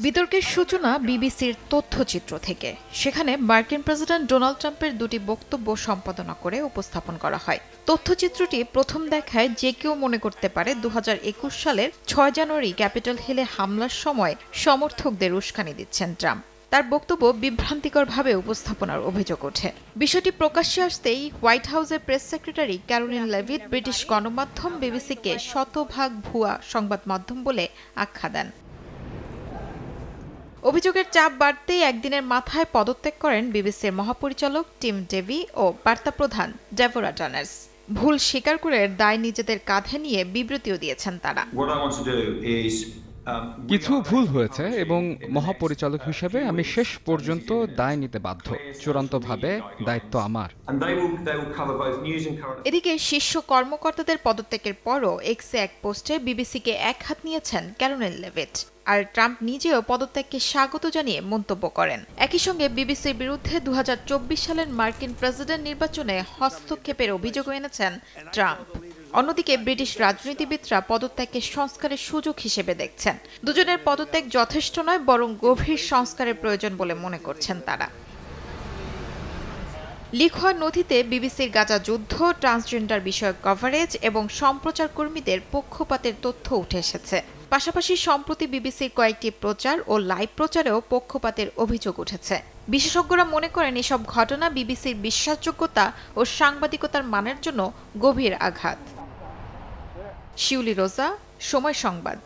বিতর্কের সূচনা বিবিসির তথ্যচিত্র থেকে। সেখানে মার্কিন প্রেসিডেন্ট ডোনাল্ড ট্রাম্পের দুটি বক্তব্য সম্পাদনা করে উপস্থাপন করা হয়। তথ্যচিত্রটি প্রথম দেখায় যে কেউ মনে করতে পারে 2021 সালের 6 জানুয়ারি ক্যাপিটল হিলে হামলার সময় সমর্থকদের উস্কানি দিচ্ছেন ট্রাম্প। তার বক্তব্য বিভ্রান্তিকরভাবে উপস্থাপনার অভিযোগ ওঠে। বিষয়টি প্রকাশ্যে আসতেই হোয়াইট হাউসের press secretary Karoline Leavitt British গণমাধ্যম বিবিসিকে শতভাগ ভুয়া সংবাদ মাধ্যম বলে আখ্যা দেন। অভিযোগের চাপ বাড়তেই একদিনের মাথায় পদত্যাগ করেন বিবিসির মহাপরিচালক টিম ডেভি ও বার্তা প্রধান ডেবোরা টানার্স। ভুল স্বীকার করে দায় নিজেদের কাঁধে নিয়ে বিবৃতিও দিয়েছেন তারা। কিছু ভুল হয়েছে এবং মহাপরিচালক হিসেবে আমি শেষ পর্যন্ত দায় নিতে বাধ্য। চূড়ান্তভাবে দায়িত্ব আমার। এদিকে শীর্ষ কর্মকর্তাদের পদত্যাগের পরও এক্সে এক পোস্টে বিবিসিকে একহাত নিয়েছেন ক্যারোলিন লেভিট। আর ট্রাম্প নিজেও পদত্যাগকে স্বাগত জানিয়ে মন্তব্য করেন। একই সঙ্গে বিবিসির বিরুদ্ধে 2024 সালের মার্কিন প্রেসিডেন্ট নির্বাচনে হস্তক্ষেপের অভিযোগ এনেছেন ট্রাম্প। অন্যদিকে ব্রিটিশ রাজনীতিবিদরা পদত্যাগকে সংস্কারের সুযোগ হিসেবে দেখছেন। দুজনের পদত্যাগ যথেষ্ট নয়, বরং গভীর সংস্কারের প্রয়োজন বলে মনে করছেন তারা। লিক হওয়া নথিতে বিবিসির গাজা যুদ্ধ, ট্রান্সজেন্ডার বিষয়ক কভারেজ এবং সম্প্রচার কর্মীদের পক্ষপাতের তথ্য উঠে এসেছে। পাশাপাশি সম্প্রতি বিবিসির কয়েকটি প্রচার ও লাইভ প্রচারেও পক্ষপাতের অভিযোগ উঠেছে। বিশেষজ্ঞরা মনে করেন এসব ঘটনা বিবিসির বিশ্বাসযোগ্যতা ও সাংবাদিকতার মানের জন্য গভীর আঘাত। শিউলি রোজা, সময় সংবাদ।